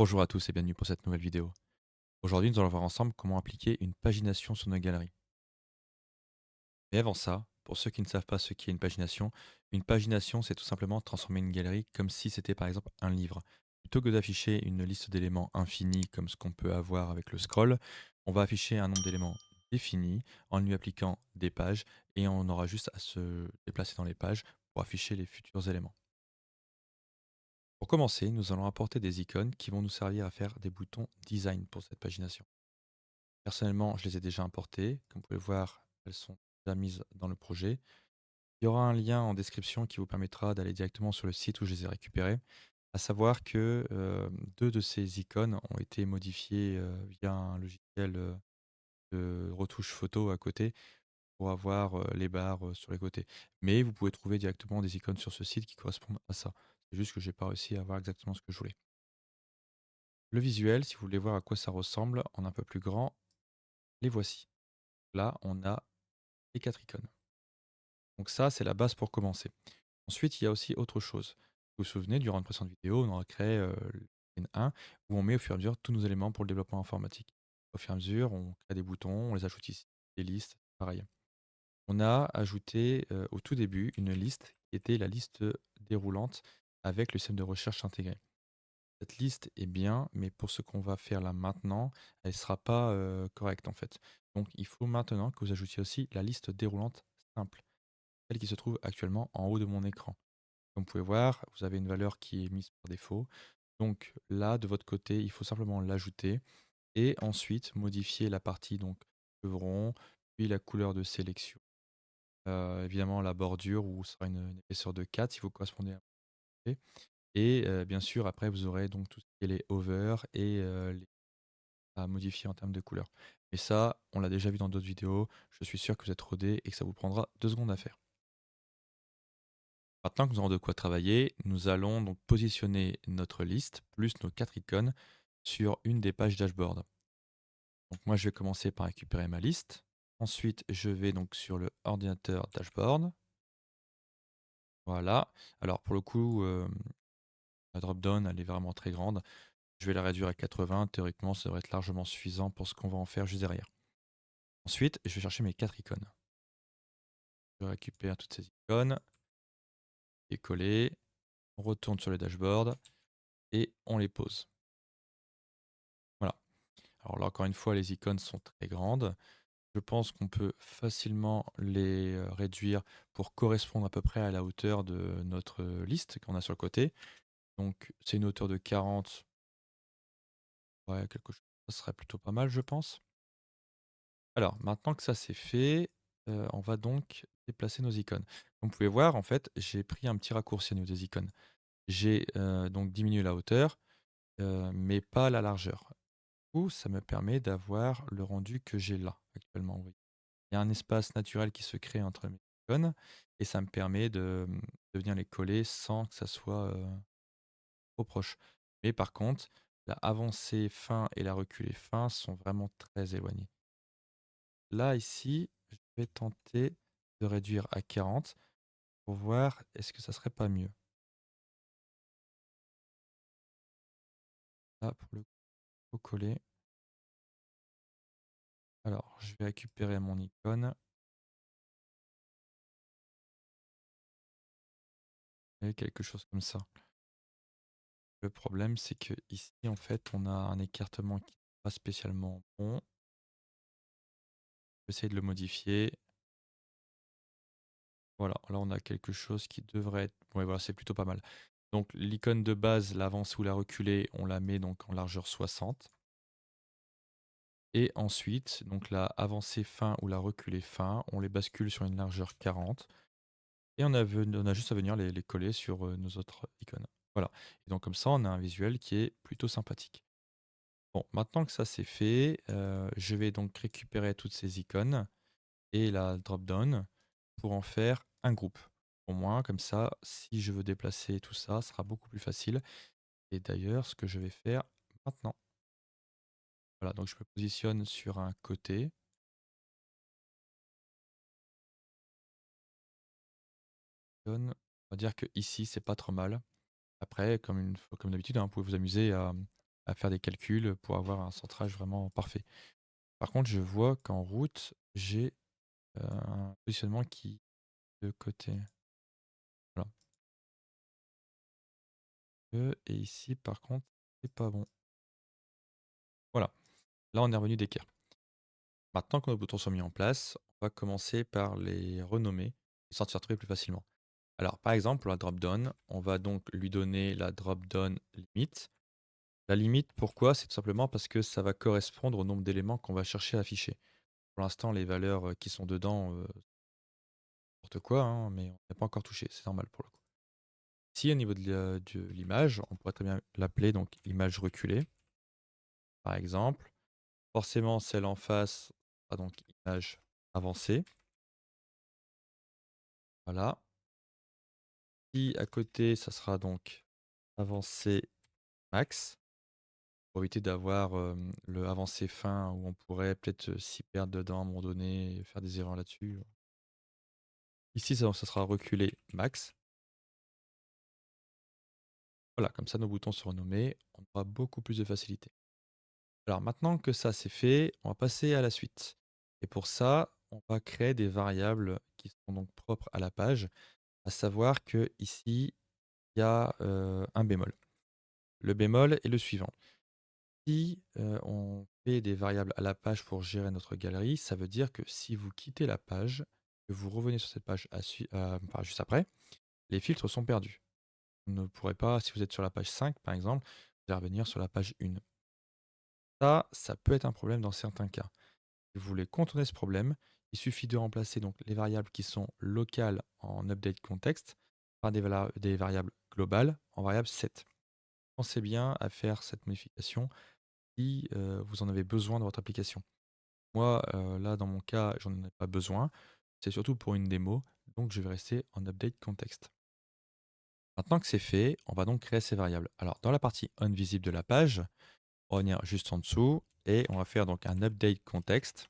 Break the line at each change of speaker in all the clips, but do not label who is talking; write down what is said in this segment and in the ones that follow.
Bonjour à tous et bienvenue pour cette nouvelle vidéo. Aujourd'hui, nous allons voir ensemble comment appliquer une pagination sur nos galeries. Mais avant ça, pour ceux qui ne savent pas ce qu'est une pagination, c'est tout simplement transformer une galerie comme si c'était par exemple un livre. Plutôt que d'afficher une liste d'éléments infinie comme ce qu'on peut avoir avec le scroll, on va afficher un nombre d'éléments défini en lui appliquant des pages et on aura juste à se déplacer dans les pages pour afficher les futurs éléments. Pour commencer, nous allons apporter des icônes qui vont nous servir à faire des boutons design pour cette pagination. Personnellement, je les ai déjà importées. Comme vous pouvez voir, elles sont déjà mises dans le projet. Il y aura un lien en description qui vous permettra d'aller directement sur le site où je les ai récupérées. À savoir que 2 de ces icônes ont été modifiées via un logiciel de retouche photo à côté pour avoir les barres sur les côtés. Mais vous pouvez trouver directement des icônes sur ce site qui correspondent à ça. C'est juste que j'ai pas réussi à avoir exactement ce que je voulais. Le visuel, si vous voulez voir à quoi ça ressemble en un peu plus grand, les voici. Là, on a les 4 icônes. Donc ça, c'est la base pour commencer. Ensuite, il y a aussi autre chose. Vous vous souvenez, durant une précédente vidéo, on a créé le N1 où on met au fur et à mesure tous nos éléments pour le développement informatique. Au fur et à mesure, on crée des boutons, on les ajoute ici, des listes, pareil. On a ajouté au tout début une liste qui était la liste déroulante avec le système de recherche intégré. Cette liste est bien, mais pour ce qu'on va faire là maintenant, elle ne sera pas correcte en fait. Donc il faut maintenant que vous ajoutiez aussi la liste déroulante simple, celle qui se trouve actuellement en haut de mon écran. Comme vous pouvez voir, vous avez une valeur qui est mise par défaut. Donc là, de votre côté, il faut simplement l'ajouter et ensuite modifier la partie donc chevron, puis la couleur de sélection. Évidemment la bordure où sera une épaisseur de 4 si vous correspondez à et bien sûr après vous aurez donc tout ce qui est les hover et les à modifier en termes de couleur. Mais ça, on l'a déjà vu dans d'autres vidéos, je suis sûr que vous êtes rodés et que ça vous prendra 2 secondes à faire. Maintenant que nous avons de quoi travailler, nous allons donc positionner notre liste plus nos 4 icônes sur une des pages dashboard. Donc moi, je vais commencer par récupérer ma liste. Ensuite, je vais donc sur le ordinateur dashboard. Voilà. Alors pour le coup, la drop-down, elle est vraiment très grande. Je vais la réduire à 80. Théoriquement, ça devrait être largement suffisant pour ce qu'on va en faire juste derrière. Ensuite, je vais chercher mes 4 icônes. Je récupère toutes ces icônes, les coller, on retourne sur le dashboard et on les pose. Voilà. Alors là, encore une fois, les icônes sont très grandes. Je pense qu'on peut facilement les réduire pour correspondre à peu près à la hauteur de notre liste qu'on a sur le côté. Donc c'est une hauteur de 40, ouais, quelque chose, ça serait plutôt pas mal, je pense. Alors maintenant que ça c'est fait, on va donc déplacer nos icônes. Comme vous pouvez voir, en fait, j'ai pris un petit raccourci au niveau des icônes. J'ai donc diminué la hauteur, mais pas la largeur. Du coup, ça me permet d'avoir le rendu que j'ai là, actuellement, oui. Il y a un espace naturel qui se crée entre mes icônes et ça me permet de venir les coller sans que ça soit, trop proche. Mais par contre, la avancée fin et la reculée fin sont vraiment très éloignées. Là, ici, je vais tenter de réduire à 40 pour voir est-ce que ça serait pas mieux? Là, pour le coup, coller. Alors, je vais récupérer mon icône et quelque chose comme ça. Le problème, c'est que ici, en fait, on a un écartement qui n'est pas spécialement bon. Je vais essayer de le modifier. Voilà, là, on a quelque chose qui devrait être, ouais, voilà, c'est plutôt pas mal. Donc l'icône de base, l'avance ou la reculée, on la met donc en largeur 60 et ensuite, donc la avancée fin ou la reculée fin, on les bascule sur une largeur 40 et on a juste à venir les coller sur, nos autres icônes. Voilà, et donc comme ça, on a un visuel qui est plutôt sympathique. Bon, maintenant que ça c'est fait, je vais donc récupérer toutes ces icônes et la drop down pour en faire un groupe. Au moins, comme ça, si je veux déplacer tout ça, ce sera beaucoup plus facile. Et d'ailleurs, ce que je vais faire maintenant. Voilà, donc je me positionne sur un côté. On va dire que ici, c'est pas trop mal. Après, comme d'habitude, hein, vous pouvez vous amuser à faire des calculs pour avoir un centrage vraiment parfait. Par contre, je vois qu'en route, j'ai un positionnement qui est de côté. Voilà. Et ici, par contre, c'est pas bon. Voilà. Là, on est revenu d'équerre. Maintenant que nos boutons sont mis en place, on va commencer par les renommer et s'en retrouver plus facilement. Alors, par exemple, pour la drop-down, on va donc lui donner la drop-down limite. La limite, pourquoi? C'est tout simplement parce que ça va correspondre au nombre d'éléments qu'on va chercher à afficher. Pour l'instant, les valeurs qui sont dedans, n'importe quoi, hein, mais on n'a pas encore touché, c'est normal pour le coup. Ici, au niveau de l'image, on pourrait très bien l'appeler donc image reculée, par exemple. Forcément, celle en face sera donc image avancée. Voilà. Ici, à côté, ça sera donc avancée max, pour éviter d'avoir le avancé fin où on pourrait peut-être s'y perdre dedans à un moment donné et faire des erreurs là-dessus. Ici, ça sera reculé max. Voilà, comme ça, nos boutons seront nommés. On aura beaucoup plus de facilité. Alors maintenant que ça c'est fait, on va passer à la suite. Et pour ça, on va créer des variables qui sont donc propres à la page, à savoir que ici il y a un bémol. Le bémol est le suivant. Si on fait des variables à la page pour gérer notre galerie, ça veut dire que si vous quittez la page, que vous revenez sur cette page enfin, juste après, les filtres sont perdus. Vous ne pourrez pas, si vous êtes sur la page 5 par exemple, vous allez revenir sur la page 1. Ça peut être un problème dans certains cas. Si vous voulez contourner ce problème, il suffit de remplacer donc les variables qui sont locales en update context par des variables globales en variable set. Pensez bien à faire cette modification si vous en avez besoin dans votre application. Moi, là, dans mon cas, j'en ai pas besoin. C'est surtout pour une démo, donc je vais rester en update context. Maintenant que c'est fait, on va donc créer ces variables. Alors, dans la partie onVisible de la page, on va venir juste en dessous et on va faire donc un update context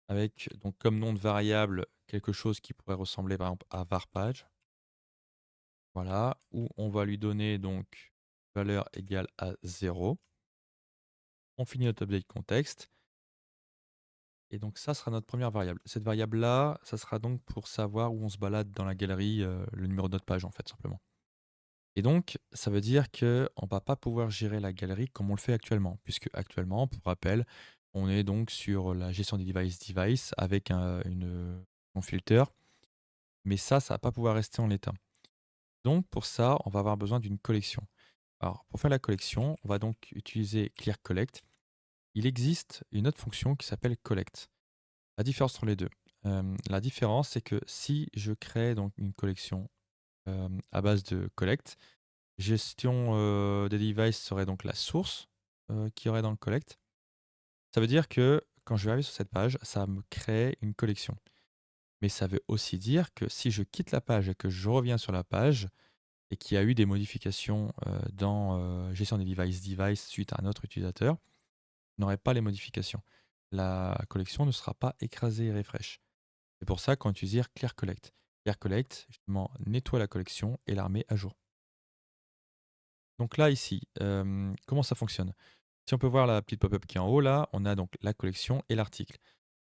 avec donc comme nom de variable quelque chose qui pourrait ressembler par exemple à varpage. Voilà, où on va lui donner donc valeur égale à 0. On finit notre update context. Et donc ça sera notre première variable. Cette variable-là, ça sera donc pour savoir où on se balade dans la galerie, le numéro de notre page en fait, simplement. Et donc, ça veut dire qu'on ne va pas pouvoir gérer la galerie comme on le fait actuellement, puisque actuellement, pour rappel, on est donc sur la gestion des device avec un filter, mais ça va pas pouvoir rester en l'état. Donc pour ça, on va avoir besoin d'une collection. Alors pour faire la collection, on va donc utiliser clearCollect. Il existe une autre fonction qui s'appelle collect. La différence entre les deux. La différence, c'est que si je crée donc une collection à base de collect, gestion des devices serait donc la source qu'il y aurait dans le collect. Ça veut dire que quand je vais arriver sur cette page, ça va me créer une collection. Mais ça veut aussi dire que si je quitte la page et que je reviens sur la page et qu'il y a eu des modifications dans gestion des devices suite à un autre utilisateur, je n'aurai pas les modifications. La collection ne sera pas écrasée et refresh. C'est pour ça qu'on utilise Clear Collect. Clear Collect, justement, nettoie la collection et la remet à jour. Donc là, ici, comment ça fonctionne? Si on peut voir la petite pop-up qui est en haut, là, on a donc la collection et l'article.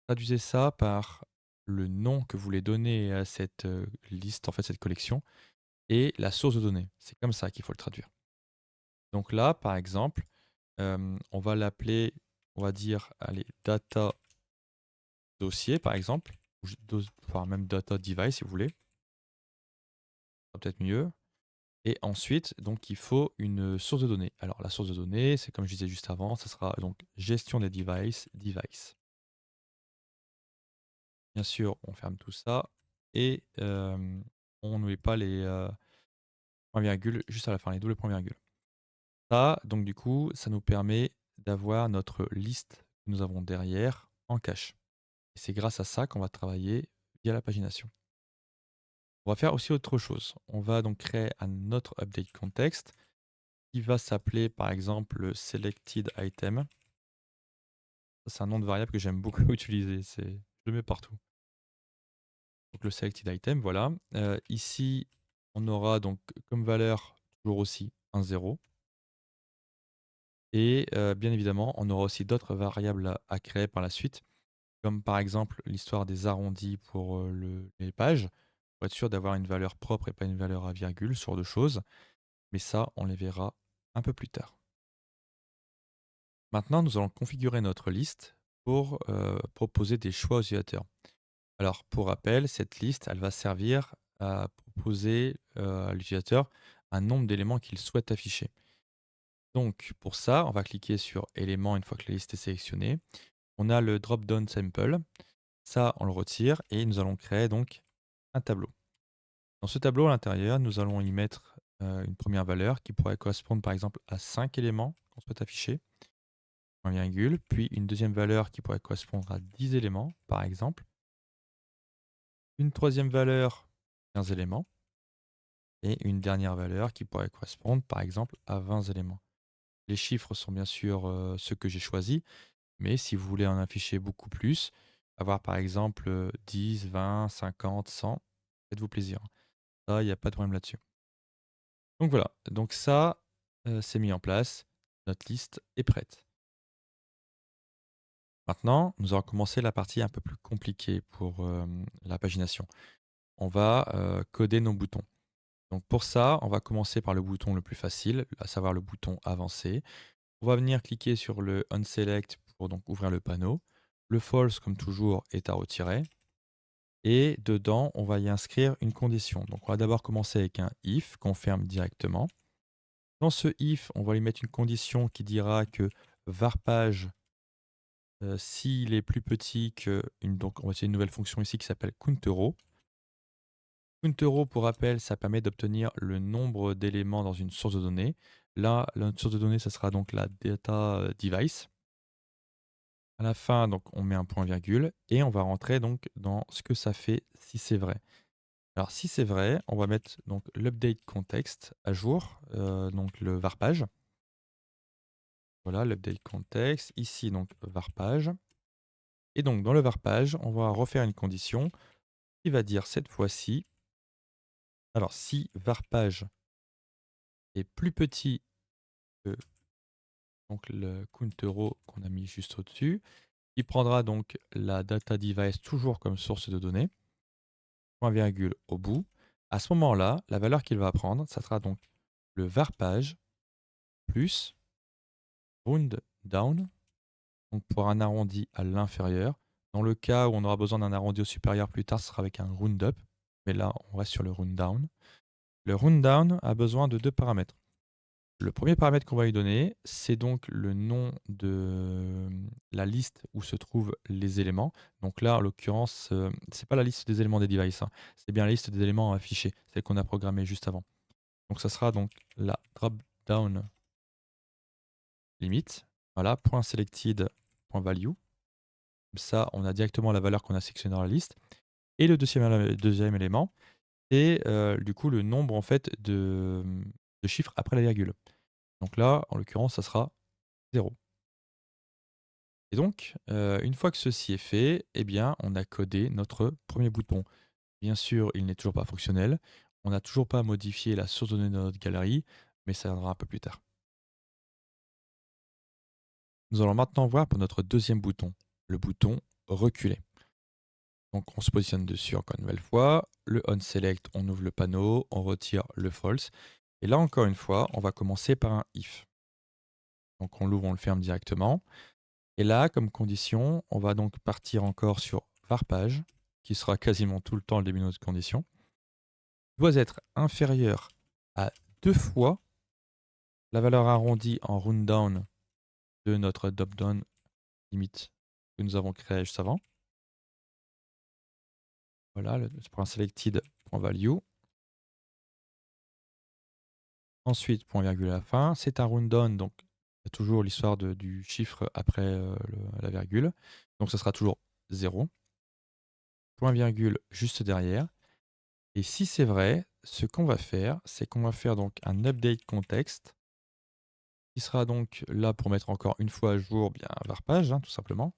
Traduisez ça par le nom que vous voulez donner à cette liste, en fait, cette collection, et la source de données. C'est comme ça qu'il faut le traduire. Donc là, par exemple, on va l'appeler, on va dire, allez, data dossier, par exemple, enfin même data device si vous voulez, ça sera peut-être mieux. Et ensuite, donc, il faut une source de données. Alors, la source de données, c'est comme je disais juste avant, ça sera donc gestion des device. Bien sûr, on ferme tout ça et on ne met pas les points virgules juste à la fin, les doubles points virgules. Ça, donc du coup, ça nous permet d'avoir notre liste que nous avons derrière en cache. Et c'est grâce à ça qu'on va travailler via la pagination. On va faire aussi autre chose. On va donc créer un autre update context qui va s'appeler par exemple selected item. C'est un nom de variable que j'aime beaucoup utiliser, je le mets partout. Donc le selected item, voilà. Ici, on aura donc comme valeur toujours aussi un 0. Et bien évidemment, on aura aussi d'autres variables à créer par la suite, comme par exemple l'histoire des arrondis pour, les pages, pour être sûr d'avoir une valeur propre et pas une valeur à virgule, ce genre de choses. Mais ça, on les verra un peu plus tard. Maintenant, nous allons configurer notre liste pour, proposer des choix aux utilisateurs. Alors pour rappel, cette liste, elle va servir à proposer, à l'utilisateur un nombre d'éléments qu'il souhaite afficher. Donc pour ça, on va cliquer sur éléments une fois que la liste est sélectionnée. On a le drop down sample. Ça, on le retire et nous allons créer donc un tableau. Dans ce tableau à l'intérieur, nous allons y mettre, une première valeur qui pourrait correspondre par exemple à 5 éléments qu'on souhaite afficher, point virgule, puis une deuxième valeur qui pourrait correspondre à 10 éléments par exemple, une troisième valeur, 15 éléments et une dernière valeur qui pourrait correspondre par exemple à 20 éléments. Les chiffres sont bien sûr, ceux que j'ai choisis, mais si vous voulez en afficher beaucoup plus, avoir par exemple, 10, 20, 50, 100, faites-vous plaisir. Ça, il n'y a pas de problème là-dessus. Donc voilà, donc ça, c'est mis en place. Notre liste est prête. Maintenant, nous allons commencer la partie un peu plus compliquée pour, la pagination. On va, coder nos boutons. Donc pour ça, on va commencer par le bouton le plus facile, à savoir le bouton avancer. On va venir cliquer sur le onSelect pour donc ouvrir le panneau. Le false, comme toujours, est à retirer. Et dedans, on va y inscrire une condition. Donc on va d'abord commencer avec un if qu'on ferme directement. Dans ce if, on va lui mettre une condition qui dira que varpage, s'il est plus petit que donc on va utiliser une nouvelle fonction ici qui s'appelle countero. Countero, pour rappel, ça permet d'obtenir le nombre d'éléments dans une source de données. Là, notre source de données, ça sera donc la data device. À la fin, donc, on met un point virgule et on va rentrer donc dans ce que ça fait si c'est vrai. Alors, si c'est vrai, on va mettre donc l'update context à jour, donc le varpage. Voilà, l'update context. Ici, donc varpage. Et donc, dans le varpage, on va refaire une condition qui va dire cette fois-ci, alors si varpage est plus petit que donc, le countero qu'on a mis juste au-dessus, il prendra donc la data device toujours comme source de données, point virgule au bout. À ce moment-là, la valeur qu'il va prendre, ça sera donc le varpage plus round down, donc pour un arrondi à l'inférieur. Dans le cas où on aura besoin d'un arrondi au supérieur plus tard, ce sera avec un round up, mais là, on reste sur le round down. Le round down a besoin de deux paramètres. Le premier paramètre qu'on va lui donner, c'est donc le nom de la liste où se trouvent les éléments. Donc là, en l'occurrence, c'est pas la liste des éléments des devices, hein, c'est bien la liste des éléments affichés, celle qu'on a programmée juste avant. Donc ça sera donc la drop-down limit. Voilà, point .selected, point .value. Comme ça, on a directement la valeur qu'on a sélectionnée dans la liste. Et le deuxième élément, c'est du coup le nombre en fait de chiffres après la virgule. Donc là, en l'occurrence, ça sera 0. Et donc, une fois que ceci est fait, eh bien, on a codé notre premier bouton. Bien sûr, il n'est toujours pas fonctionnel. On n'a toujours pas modifié la source de données de notre galerie, mais ça viendra un peu plus tard. Nous allons maintenant voir pour notre deuxième bouton, le bouton reculer. Donc, on se positionne dessus encore une nouvelle fois. Le onSelect, on ouvre le panneau, on retire le false. Et là, encore une fois, on va commencer par un if. Donc, on l'ouvre, on le ferme directement. Et là, comme condition, on va donc partir encore sur varpage, qui sera quasiment tout le temps le début de notre condition, doit être inférieur à 2 fois la valeur arrondie en round down de notre drop down limite que nous avons créé juste avant. Voilà, le point selected.value. Ensuite, point virgule à la fin. C'est un round down, donc il y a toujours l'histoire du chiffre après la virgule. Donc ce sera toujours 0. Point virgule juste derrière. Et si c'est vrai, ce qu'on va faire, c'est qu'on va faire donc un update context qui sera donc là pour mettre encore une fois à jour bien varpage, hein, tout simplement.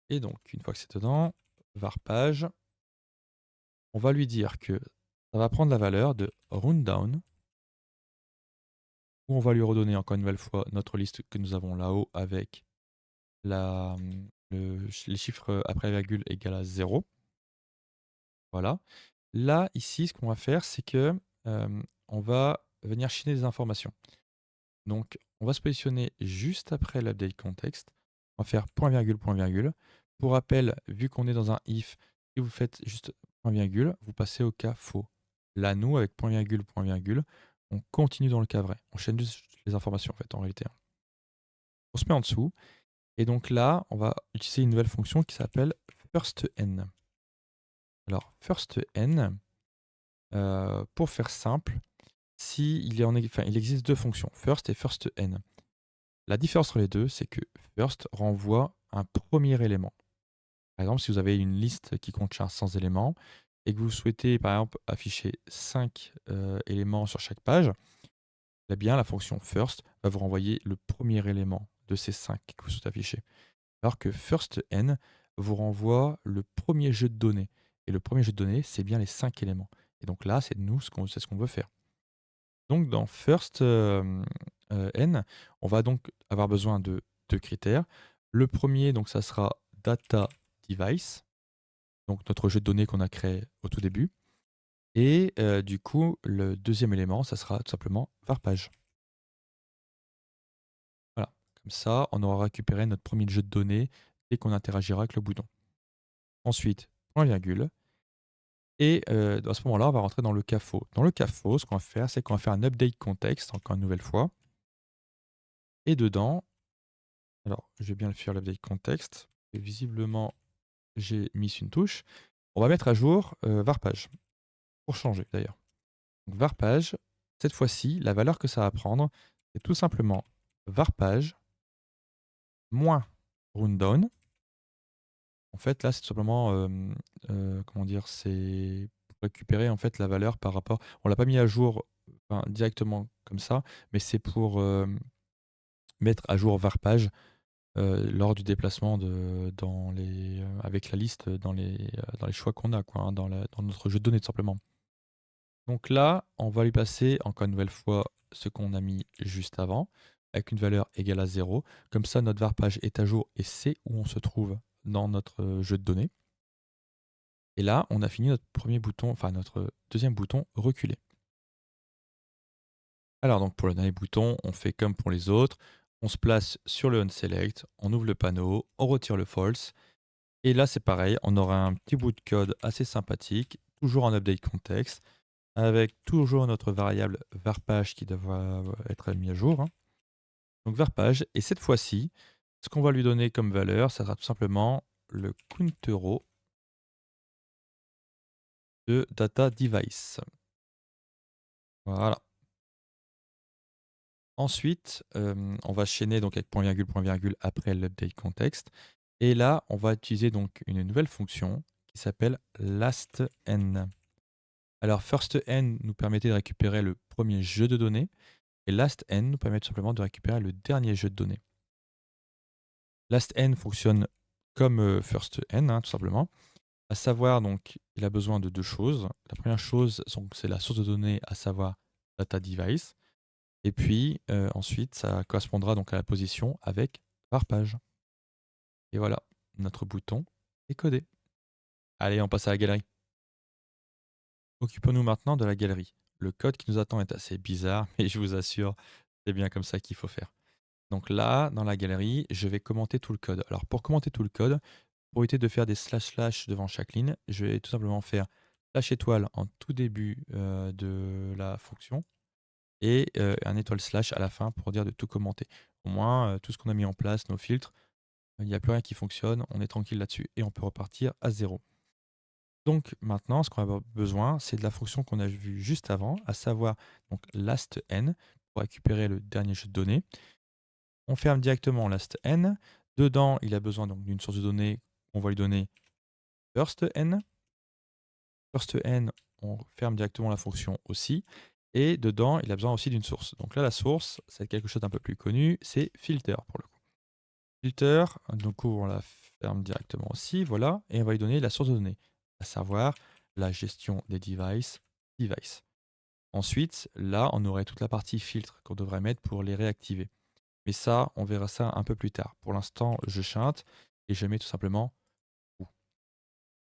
Et donc, une fois que c'est dedans, varpage, on va lui dire que ça va prendre la valeur de rundown, où on va lui redonner encore une nouvelle fois notre liste que nous avons là-haut avec les chiffres après la virgule égale à 0. Voilà. Là, ici, ce qu'on va faire, c'est que on va venir chiner des informations. Donc, on va se positionner juste après l'update context. On va faire point virgule, point virgule. Pour rappel, vu qu'on est dans un if, si vous faites juste point virgule, vous passez au cas faux. Là, nous, avec point virgule, on continue dans le cas vrai. On chaîne juste les informations, en fait, en réalité. On se met en dessous. Et donc là, on va utiliser une nouvelle fonction qui s'appelle firstN. Alors, firstN, pour faire simple, il existe deux fonctions, first et firstN. La différence entre les deux, c'est que first renvoie un premier élément. Par exemple, si vous avez une liste qui contient 100 éléments et que vous souhaitez, par exemple, afficher 5 éléments sur chaque page, eh bien, la fonction first va vous renvoyer le premier élément de ces 5 que vous souhaitez afficher. Alors que firstN vous renvoie le premier jeu de données. Et le premier jeu de données, c'est bien les 5 éléments. Et donc là, c'est c'est ce qu'on veut faire. Donc dans first n, on va donc avoir besoin de deux critères. Le premier, donc ça sera data device, donc notre jeu de données qu'on a créé au tout début. Et du coup, le deuxième élément, ça sera tout simplement varpage. Voilà, comme ça, on aura récupéré notre premier jeu de données dès qu'on interagira avec le bouton. Ensuite, point virgule. Et à ce moment-là, on va rentrer dans le cas faux. Dans le cas faux, ce qu'on va faire, c'est qu'on va faire un update context, encore une nouvelle fois. Et dedans, alors je vais bien le faire l'update context. Et visiblement, j'ai mis une touche. On va mettre à jour varpage, pour changer d'ailleurs. Donc varpage, cette fois-ci, la valeur que ça va prendre, c'est tout simplement varpage moins rundown. En fait, là, c'est tout simplement, comment dire, c'est pour récupérer en fait la valeur par rapport. On l'a pas mis à jour, enfin, directement comme ça, mais c'est pour mettre à jour varpage lors du déplacement avec la liste dans les choix qu'on a, quoi, hein, dans notre jeu de données tout simplement. Donc là, on va lui passer encore une nouvelle fois ce qu'on a mis juste avant, avec une valeur égale à 0. Comme ça, notre varpage est à jour et sait où on se trouve dans notre jeu de données. Et là, on a fini notre premier bouton, enfin notre deuxième bouton reculer. Alors donc pour le dernier bouton, on fait comme pour les autres. On se place sur le onSelect, on ouvre le panneau, on retire le false. Et là, c'est pareil, on aura un petit bout de code assez sympathique, toujours en update context, avec toujours notre variable varpage qui devra être mis à jour, hein. Donc varpage, et cette fois-ci, ce qu'on va lui donner comme valeur, ça sera tout simplement le countero de data device. Voilà. Ensuite, on va chaîner donc avec point virgule après l'update context. Et là, on va utiliser donc une nouvelle fonction qui s'appelle lastN. Alors firstN nous permettait de récupérer le premier jeu de données et lastN nous permet tout simplement de récupérer le dernier jeu de données. LastN fonctionne comme firstN, hein, tout simplement. À savoir, donc, il a besoin de deux choses. La première chose, c'est la source de données, à savoir data device. Et puis ensuite, ça correspondra donc à la position avec varpage. Et voilà, notre bouton est codé. Allez, on passe à la galerie. Occupons-nous maintenant de la galerie. Le code qui nous attend est assez bizarre, mais je vous assure, c'est bien comme ça qu'il faut faire. Donc là, dans la galerie, je vais commenter tout le code. Alors pour commenter tout le code, pour éviter de faire des slash devant chaque ligne, je vais tout simplement faire slash étoile en tout début de la fonction et un étoile slash à la fin pour dire de tout commenter. Au moins, tout ce qu'on a mis en place, nos filtres, il n'y a plus rien qui fonctionne, on est tranquille là-dessus et on peut repartir à zéro. Donc maintenant, ce qu'on va avoir besoin, c'est de la fonction qu'on a vue juste avant, à savoir donc lastN pour récupérer le dernier jeu de données. On ferme directement lastN. Dedans, il a besoin donc d'une source de données. On va lui donner firstN. FirstN, on ferme directement la fonction aussi. Et dedans, il a besoin aussi d'une source. Donc là, la source, c'est quelque chose d'un peu plus connu, c'est filter pour le coup. Filter, donc on la ferme directement aussi, voilà, et on va lui donner la source de données, à savoir la gestion des devices device. Ensuite, là, on aurait toute la partie filtre qu'on devrait mettre pour les réactiver. Mais ça, on verra ça un peu plus tard. Pour l'instant, je chante et je mets tout simplement ou.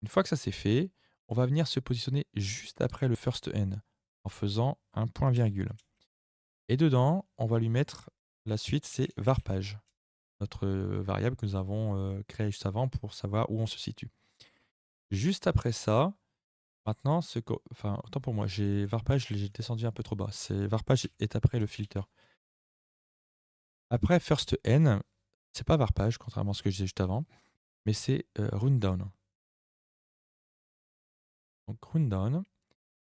Une fois que ça c'est fait, on va venir se positionner juste après le first n en faisant un point virgule. Et dedans, on va lui mettre la suite, c'est varpage, notre variable que nous avons créée juste avant pour savoir où on se situe. Juste après ça, maintenant, enfin, autant pour moi, j'ai varpage, j'ai descendu un peu trop bas. C'est varpage est après le filter. Après first n, c'est pas varpage, contrairement à ce que je disais juste avant, mais c'est rundown. Donc rundown.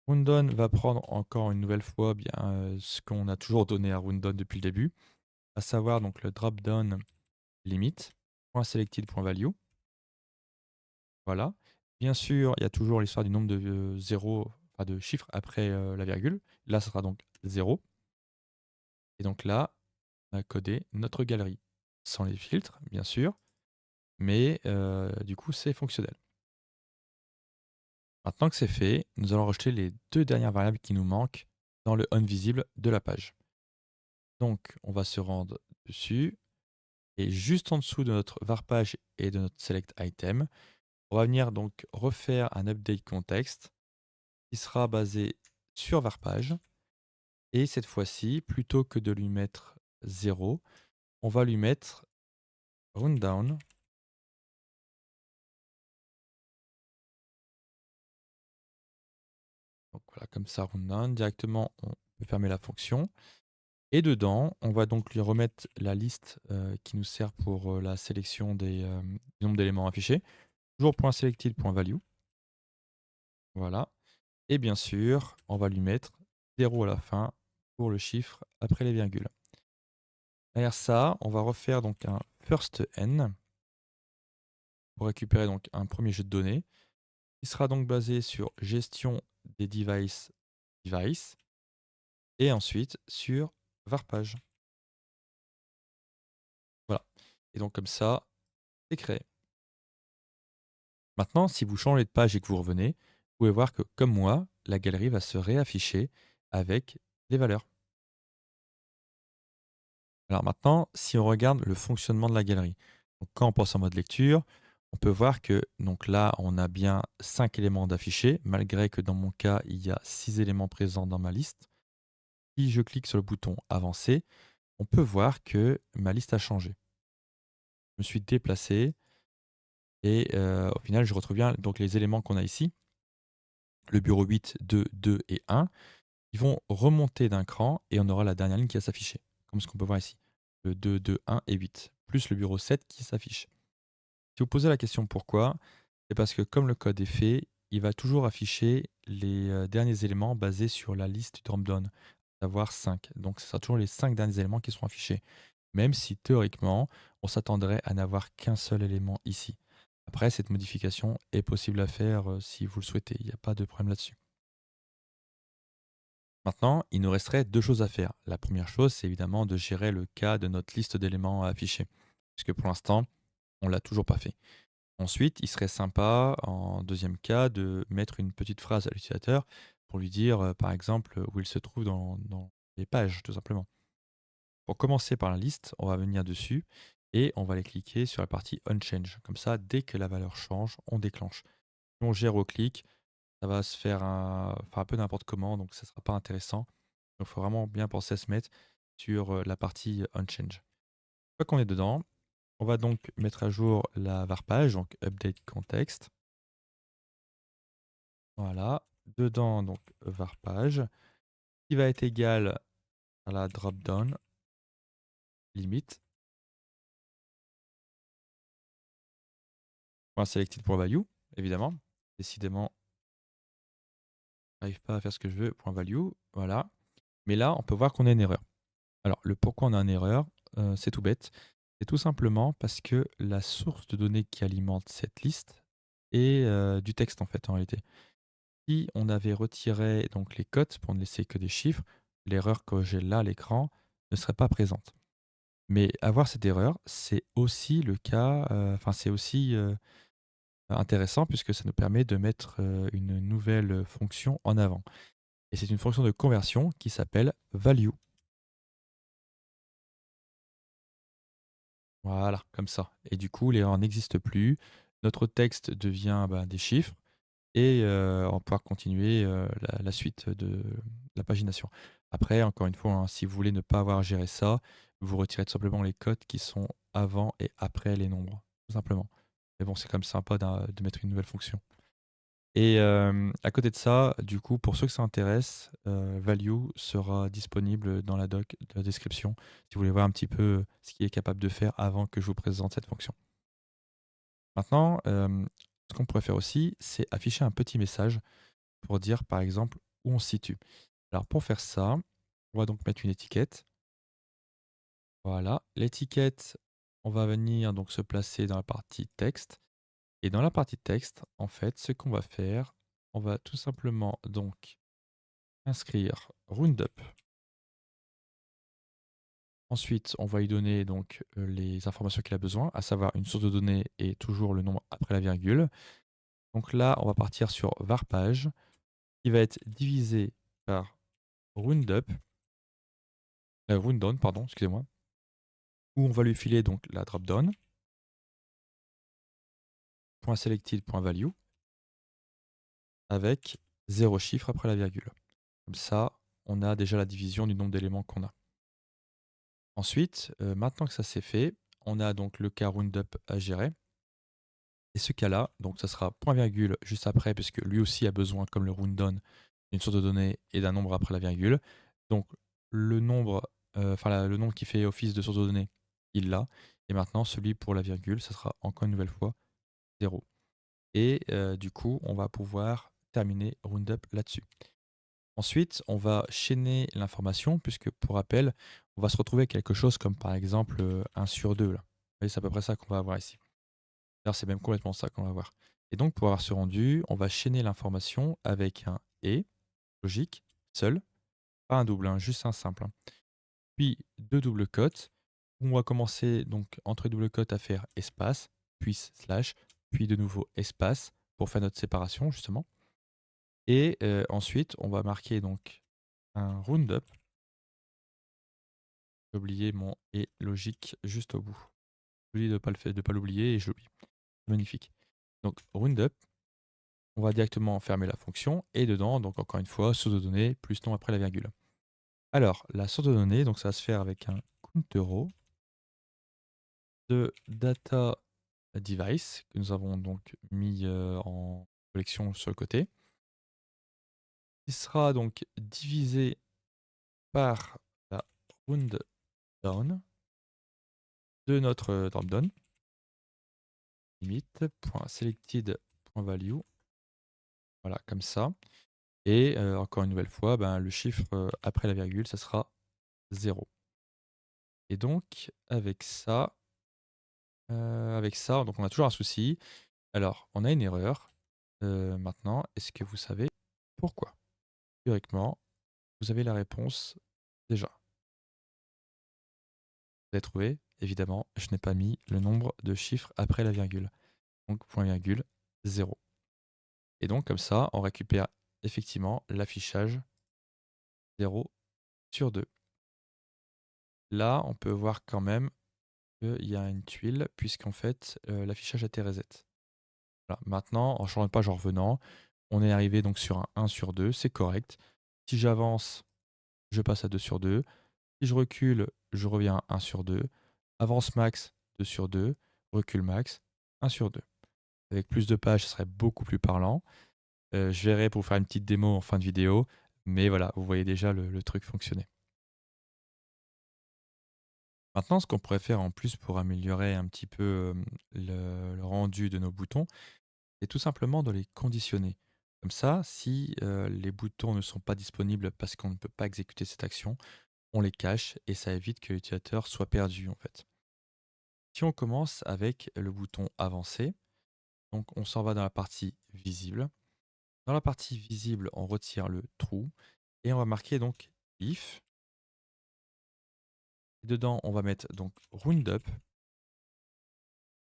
Rundown va prendre encore une nouvelle fois bien ce qu'on a toujours donné à rundown depuis le début, à savoir donc le drop-down limit, .selected.value. Voilà. Bien sûr, il y a toujours l'histoire du nombre de zéros, enfin de chiffres après la virgule. Là, ça sera donc 0. Et donc là, on a codé notre galerie. Sans les filtres, bien sûr, mais du coup, c'est fonctionnel. Maintenant que c'est fait, nous allons rajouter les deux dernières variables qui nous manquent dans le onVisible de la page. Donc, on va se rendre dessus, et juste en dessous de notre varpage et de notre select item, on va venir donc refaire un update context qui sera basé sur varpage. Et cette fois-ci, plutôt que de lui mettre 0, on va lui mettre rundown. Donc voilà, comme ça, rundown. Directement, on peut fermer la fonction. Et dedans, on va donc lui remettre la liste qui nous sert pour la sélection du nombre d'éléments affichés. Toujours .selected.value. Voilà. Et bien sûr, on va lui mettre 0 à la fin pour le chiffre après les virgules. Derrière ça, on va refaire donc un first n pour récupérer donc un premier jeu de données qui sera donc basé sur gestion des device et ensuite sur varpage. Voilà. Et donc comme ça, c'est créé. Maintenant, si vous changez de page et que vous revenez, vous pouvez voir que comme moi, la galerie va se réafficher avec les valeurs. Alors maintenant, si on regarde le fonctionnement de la galerie, donc quand on passe en mode lecture, on peut voir que donc là, on a bien 5 éléments d'afficher, malgré que dans mon cas, il y a 6 éléments présents dans ma liste. Si je clique sur le bouton Avancer, on peut voir que ma liste a changé. Je me suis déplacé et au final, je retrouve bien donc les éléments qu'on a ici. Le bureau 8, 2, 2 et 1. Ils vont remonter d'un cran et on aura la dernière ligne qui va s'afficher, comme ce qu'on peut voir ici. Le 2, 2, 1 et 8, plus le bureau 7 qui s'affiche. Si vous posez la question pourquoi, c'est parce que comme le code est fait, il va toujours afficher les derniers éléments basés sur la liste du drop-down, à savoir 5. Donc ce sera toujours les 5 derniers éléments qui seront affichés, même si théoriquement, on s'attendrait à n'avoir qu'un seul élément ici. Après, cette modification est possible à faire si vous le souhaitez, il n'y a pas de problème là-dessus. Maintenant, il nous resterait deux choses à faire. La première chose, c'est évidemment de gérer le cas de notre liste d'éléments à afficher, puisque pour l'instant, on ne l'a toujours pas fait. Ensuite, il serait sympa, en deuxième cas, de mettre une petite phrase à l'utilisateur pour lui dire, par exemple, où il se trouve dans les pages, tout simplement. Pour commencer par la liste, on va venir dessus et on va aller cliquer sur la partie Unchange. Comme ça, dès que la valeur change, on déclenche. Si on gère au clic, ça va se faire enfin, un peu n'importe comment, donc ça ne sera pas intéressant. Donc, il faut vraiment bien penser à se mettre sur la partie Unchange. Une fois qu'on est dedans, on va donc mettre à jour la varpage, donc update context. Voilà. Dedans, donc varpage, qui va être égal à la drop-down limite. Selected pour value, évidemment. Décidément, je n'arrive pas à faire ce que je veux. Point value, voilà. Mais là, on peut voir qu'on a une erreur. Alors, le pourquoi on a une erreur, c'est tout bête. C'est tout simplement parce que la source de données qui alimente cette liste est du texte en fait en réalité. Si on avait retiré donc les cotes pour ne laisser que des chiffres, l'erreur que j'ai là à l'écran ne serait pas présente. Mais avoir cette erreur, c'est aussi le cas, enfin c'est aussi intéressant puisque ça nous permet de mettre une nouvelle fonction en avant. Et c'est une fonction de conversion qui s'appelle value. Voilà, comme ça. Et du coup, l'erreur n'existe plus. Notre texte devient des chiffres et on va pouvoir continuer la suite de la pagination. Après, encore une fois, hein, si vous voulez ne pas avoir à gérer ça, vous retirez tout simplement les codes qui sont avant et après les nombres, tout simplement. Mais bon, c'est quand même sympa de mettre une nouvelle fonction. Et à côté de ça, du coup, pour ceux que ça intéresse, value sera disponible dans la doc de la description, si vous voulez voir un petit peu ce qu'il est capable de faire avant que je vous présente cette fonction. Maintenant, ce qu'on pourrait faire aussi, c'est afficher un petit message pour dire, par exemple, où on se situe. Alors pour faire ça, on va donc mettre une étiquette. Voilà, l'étiquette, on va venir donc se placer dans la partie texte. Et dans la partie texte, en fait, ce qu'on va faire, on va tout simplement donc inscrire Roundup. Ensuite, on va lui donner donc les informations qu'il a besoin, à savoir une source de données et toujours le nombre après la virgule. Donc là, on va partir sur varpage, qui va être divisé par roundup, rundown, pardon, excusez-moi, où on va lui filer donc la dropdown, .selected.value, avec 0 chiffre après la virgule. Comme ça, on a déjà la division du nombre d'éléments qu'on a. Ensuite, maintenant que ça c'est fait, on a donc le cas roundup à gérer. Et ce cas-là, donc ça sera point virgule juste après, puisque lui aussi a besoin, comme le rundown, d'une source de données et d'un nombre après la virgule. Donc le nombre, le nombre qui fait office de source de données, il l'a. Et maintenant, celui pour la virgule, ça sera encore une nouvelle fois 0. Et du coup, on va pouvoir terminer roundup là-dessus. Ensuite, on va chaîner l'information, puisque pour rappel, on va se retrouver avec quelque chose comme par exemple 1 sur 2. Là. Vous voyez, c'est à peu près ça qu'on va avoir ici. D'ailleurs, c'est même complètement ça qu'on va voir. Et donc, pour avoir ce rendu, on va chaîner l'information avec un et, logique, seul, pas un double, hein, juste un simple. Hein. Puis deux doubles cotes, où on va commencer donc entre les doubles cotes à faire espace, puis slash, puis de nouveau espace pour faire notre séparation justement. Et ensuite, on va marquer donc un roundup. J'ai oublié mon et logique juste au bout. J'ai oublié de pas l'oublier et je l'oublie. Magnifique. Donc roundup. On va directement fermer la fonction et dedans, donc encore une fois, source de données plus nom après la virgule. Alors, la source de données, donc ça va se faire avec un countero de data device que nous avons donc mis en collection sur le côté, qui sera donc divisé par la rounddown de notre dropdown, limite.selected.value, voilà, comme ça. Et encore une nouvelle fois, le chiffre après la virgule, ça sera 0. Et donc, avec ça, donc on a toujours un souci. Alors, on a une erreur. Maintenant, est-ce que vous savez pourquoi? Théoriquement, vous avez la réponse déjà. Vous avez trouvé? Évidemment, je n'ai pas mis le nombre de chiffres après la virgule. Donc, point virgule, 0. Et donc, comme ça, on récupère effectivement l'affichage 0 sur 2. Là, on peut voir quand même qu'il y a une tuile, puisqu'en fait, l'affichage a été reset. Voilà. Maintenant, en changeant de page en revenant, on est arrivé donc sur un 1 sur 2, c'est correct. Si j'avance, je passe à 2 sur 2. Si je recule, je reviens à 1 sur 2. Avance max, 2 sur 2. Recul max, 1 sur 2. Avec plus de pages, ce serait beaucoup plus parlant. Je verrai pour faire une petite démo en fin de vidéo. Mais voilà, vous voyez déjà le truc fonctionner. Maintenant, ce qu'on pourrait faire en plus pour améliorer un petit peu le rendu de nos boutons, c'est tout simplement de les conditionner. Comme ça, si les boutons ne sont pas disponibles parce qu'on ne peut pas exécuter cette action, on les cache et ça évite que l'utilisateur soit perdu en fait. Si on commence avec le bouton avancer, donc on s'en va dans la partie visible. Dans la partie visible, on retire le trou et on va marquer donc if. Et dedans, on va mettre donc roundup.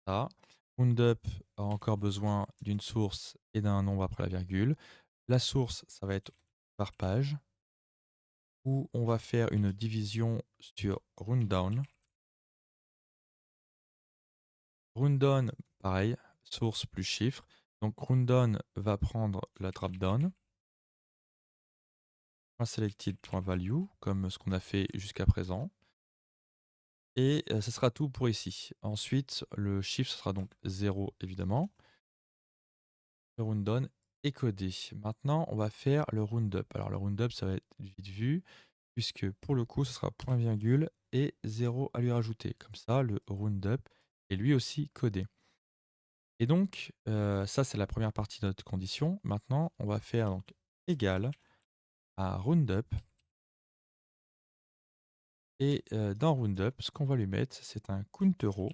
Ça. Roundup a encore besoin d'une source et d'un nombre après la virgule. La source, ça va être par page, où on va faire une division sur rundown. Rundown, pareil, source plus chiffre. Donc rundown va prendre la dropdown. Selected.value, comme ce qu'on a fait jusqu'à présent. Et ce sera tout pour ici. Ensuite, le chiffre, ce sera donc 0 évidemment. Le rundown est codé. Maintenant, on va faire le roundup. Alors le roundup, ça va être vite vu, puisque pour le coup, ce sera point virgule et 0 à lui rajouter. Comme ça, le roundup est lui aussi codé. Et donc, ça, c'est la première partie de notre condition. Maintenant, on va faire donc égal à roundup. Et dans roundup, ce qu'on va lui mettre, c'est un countero.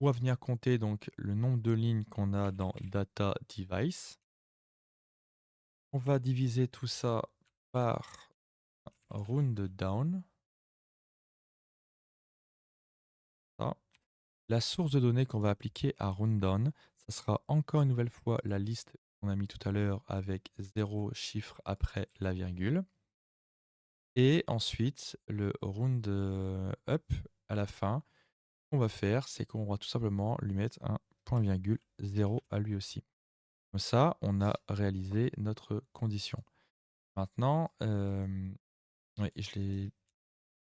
On va venir compter donc le nombre de lignes qu'on a dans data device. On va diviser tout ça par rundown. Ça. La source de données qu'on va appliquer à rundown, ça sera encore une nouvelle fois la liste qu'on a mis tout à l'heure avec 0 chiffre après la virgule. Et ensuite, le roundup à la fin, ce qu'on va faire, c'est qu'on va tout simplement lui mettre un point virgule 0 à lui aussi. Comme ça, on a réalisé notre condition. Maintenant, oui, je l'ai.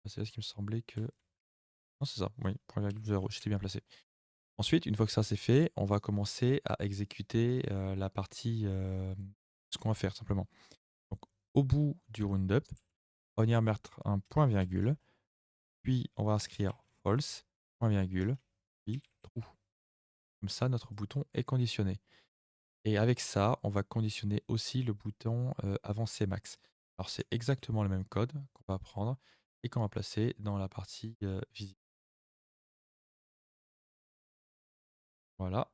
C'est là ce qui me semblait que. Non, c'est ça, oui, point virgule 0, j'étais bien placé. Ensuite, une fois que ça c'est fait, on va commencer à exécuter la partie, ce qu'on va faire simplement. Donc, au bout du roundup, on va venir mettre un point virgule, puis on va inscrire false, point virgule, puis true. Comme ça, notre bouton est conditionné. Et avec ça, on va conditionner aussi le bouton avancer max. Alors c'est exactement le même code qu'on va prendre et qu'on va placer dans la partie visible. Voilà.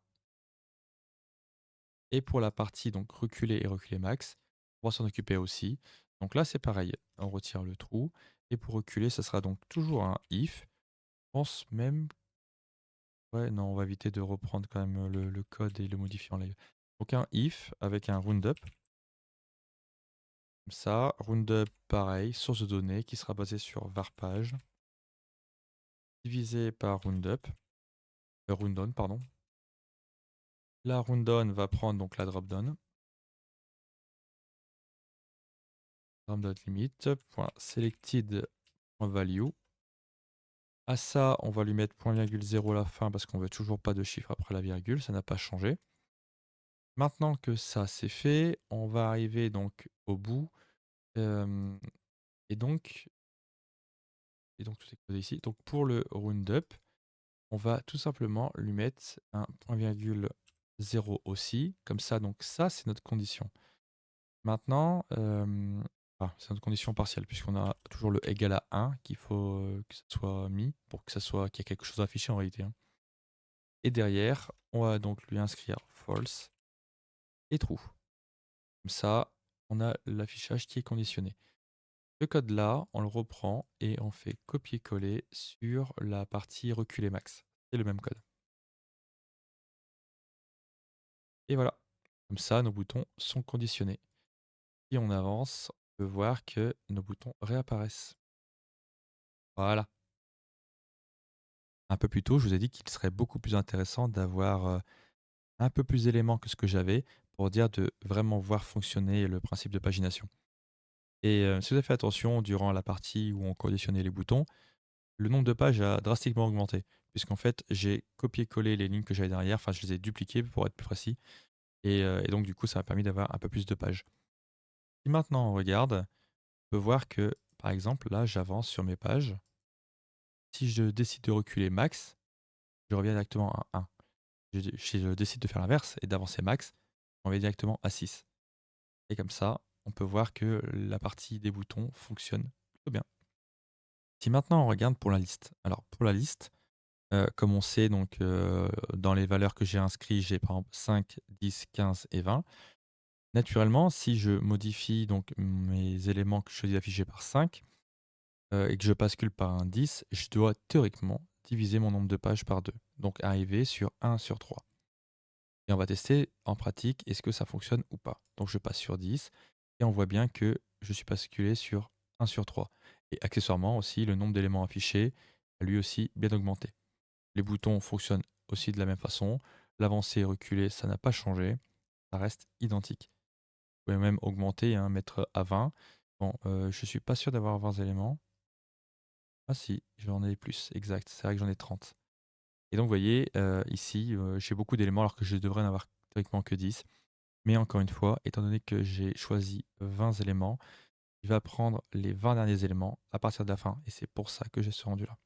Et pour la partie donc reculer et reculer max, on va s'en occuper aussi. Donc là c'est pareil, on retire le trou. Et pour reculer, ça sera donc toujours un if. Je pense même. Ouais, non, on va éviter de reprendre quand même le code et le modifier en live. Donc un if avec un roundup. Comme ça, roundup pareil, source de données qui sera basée sur varpage, divisé par roundup, rundown, pardon. La rundown va prendre donc la dropdown. Selected.value. À ça, on va lui mettre point virgule 0 à la fin parce qu'on veut toujours pas de chiffre après la virgule, ça n'a pas changé. Maintenant que ça c'est fait, on va arriver donc au bout. euh, et donc, tout est codé ici. Donc pour le roundup, on va tout simplement lui mettre un point virgule 0 aussi. Comme ça, donc ça c'est notre condition. Maintenant, c'est notre condition partielle, puisqu'on a toujours le égal à 1 qu'il faut que ça soit mis pour que ça soit qu'il y ait quelque chose affiché en réalité. Hein. Et derrière, on va donc lui inscrire false et true. Comme ça, on a l'affichage qui est conditionné. Ce code-là, on le reprend et on fait copier-coller sur la partie reculer max. C'est le même code. Et voilà. Comme ça, nos boutons sont conditionnés. Si on avance, on peut voir que nos boutons réapparaissent. Voilà. Un peu plus tôt, je vous ai dit qu'il serait beaucoup plus intéressant d'avoir un peu plus d'éléments que ce que j'avais pour dire de vraiment voir fonctionner le principe de pagination. Et si vous avez fait attention durant la partie où on conditionnait les boutons, le nombre de pages a drastiquement augmenté, puisqu'en fait j'ai copié-collé les lignes que j'avais derrière, enfin je les ai dupliquées pour être plus précis, et donc du coup ça m'a permis d'avoir un peu plus de pages. Si maintenant on regarde, on peut voir que par exemple là j'avance sur mes pages. Si je décide de reculer max, je reviens directement à 1. Si je décide de faire l'inverse et d'avancer max, on va directement à 6. Et comme ça, on peut voir que la partie des boutons fonctionne plutôt bien. Si maintenant on regarde pour la liste. Alors pour la liste, comme on sait donc dans les valeurs que j'ai inscrites, j'ai par exemple 5, 10, 15 et 20. Naturellement, si je modifie donc mes éléments que je choisis d'afficher par 5 et que je bascule par un 10, je dois théoriquement diviser mon nombre de pages par 2. Donc arriver sur 1 sur 3. Et on va tester en pratique, est-ce que ça fonctionne ou pas. Donc je passe sur 10. et on voit bien que je suis basculé sur 1 sur 3. Et accessoirement aussi, le nombre d'éléments affichés a lui aussi bien augmenté. Les boutons fonctionnent aussi de la même façon. L'avancée et reculer, ça n'a pas changé, ça reste identique. Vous pouvez même augmenter, hein, mettre à 20. Bon, je suis pas sûr d'avoir 20 éléments. Ah si, j'en ai plus, exact, c'est vrai que j'en ai 30. Et donc vous voyez, ici, j'ai beaucoup d'éléments alors que je devrais en avoir théoriquement que 10. Mais encore une fois, étant donné que j'ai choisi 20 éléments, il va prendre les 20 derniers éléments à partir de la fin et c'est pour ça que j'ai ce rendu là.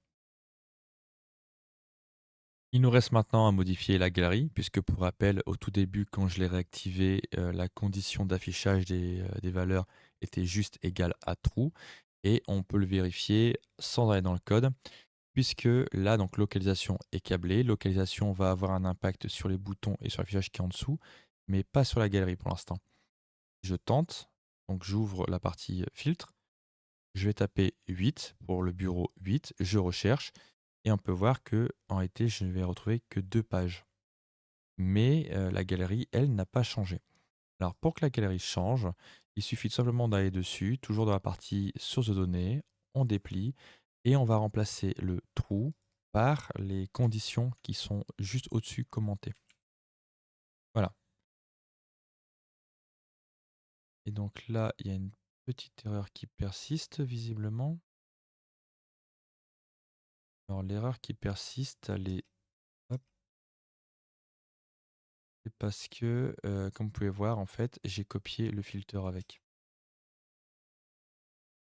Il nous reste maintenant à modifier la galerie puisque pour rappel, au tout début quand je l'ai réactivé, la condition d'affichage des valeurs était juste égale à true et on peut le vérifier sans aller dans le code puisque là donc localisation est câblée. Localisation va avoir un impact sur les boutons et sur l'affichage qui est en dessous, mais pas sur la galerie pour l'instant. Je tente, donc j'ouvre la partie filtre. Je vais taper 8 pour le bureau 8, je recherche et on peut voir que en réalité, je ne vais retrouver que 2 pages. Mais la galerie, elle, n'a pas changé. Alors pour que la galerie change, il suffit tout simplement d'aller dessus, toujours dans la partie source de données, on déplie et on va remplacer le trou par les conditions qui sont juste au-dessus commentées. Voilà. Et donc là, il y a une petite erreur qui persiste visiblement. Alors l'erreur qui persiste, elle est hop, c'est parce que, comme vous pouvez voir, en fait, j'ai copié le filtre avec.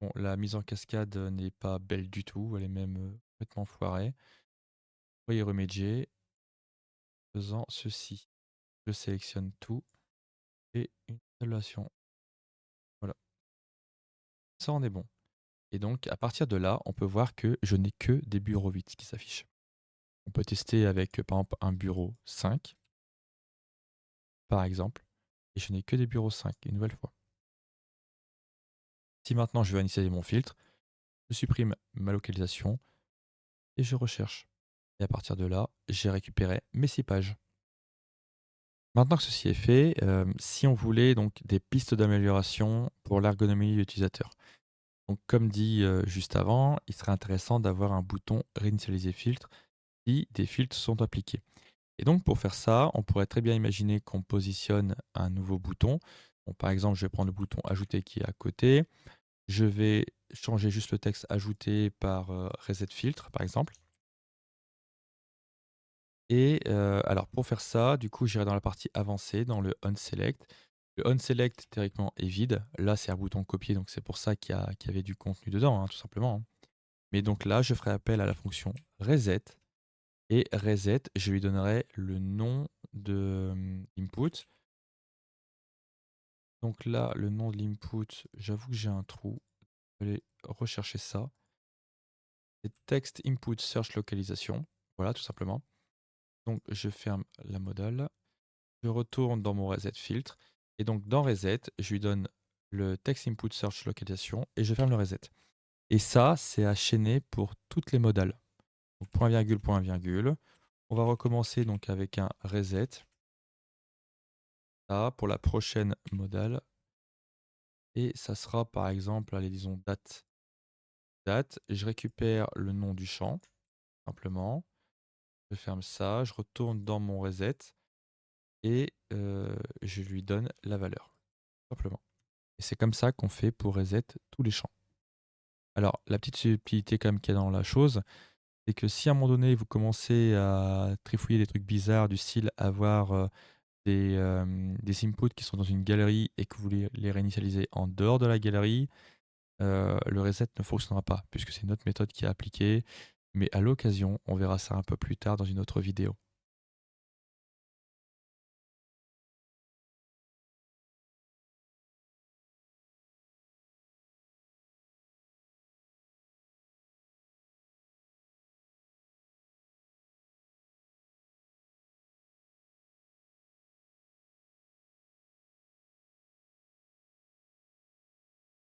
Bon, la mise en cascade, n'est pas belle du tout, elle est même, complètement foirée. Pour y remédier, faisant ceci. Je sélectionne tout et une installation. Voilà, ça en est bon. Et donc à partir de là, on peut voir que je n'ai que des bureaux 8 qui s'affichent. On peut tester avec, par exemple, un bureau 5, par exemple, et je n'ai que des bureaux 5, une nouvelle fois. Si maintenant je veux initialiser mon filtre, je supprime ma localisation et je recherche. Et à partir de là, j'ai récupéré mes 6 pages. Maintenant que ceci est fait, si on voulait donc des pistes d'amélioration pour l'ergonomie de l'utilisateur. Donc comme dit, juste avant, il serait intéressant d'avoir un bouton réinitialiser filtre si des filtres sont appliqués. Et donc pour faire ça, on pourrait très bien imaginer qu'on positionne un nouveau bouton. Bon, par exemple, je vais prendre le bouton ajouter qui est à côté. Je vais changer juste le texte ajouté par, reset filtre par exemple. Et alors pour faire ça, du coup, j'irai dans la partie avancée, dans le onSelect. Le onSelect théoriquement est vide. Là, c'est un bouton copier, donc c'est pour ça qu'il y avait du contenu dedans, hein, tout simplement, hein. Mais donc là, je ferai appel à la fonction reset et reset, je lui donnerai le nom de, input. Donc là, le nom de l'input, j'avoue que j'ai un trou. Je vais aller rechercher ça. C'est text input search localisation. Voilà, tout simplement. Donc je ferme la modale. Je retourne dans mon reset filtre et donc dans reset, je lui donne le text input search localisation et je ferme le reset. Et ça, c'est à chaîner pour toutes les modales. Donc point virgule, point virgule. On va recommencer donc avec un reset. Ça pour la prochaine modale. Et ça sera par exemple, allez, disons date. Date, je récupère le nom du champ, simplement. Je ferme ça, je retourne dans mon reset et je lui donne la valeur, simplement. Et c'est comme ça qu'on fait pour reset tous les champs. Alors, la petite subtilité quand même qu'il y a dans la chose, c'est que si à un moment donné, vous commencez à trifouiller des trucs bizarres du style avoir des inputs qui sont dans une galerie et que vous voulez les réinitialiser en dehors de la galerie, le reset ne fonctionnera pas puisque c'est une autre méthode qui est appliquée. Mais à l'occasion, on verra ça un peu plus tard dans une autre vidéo.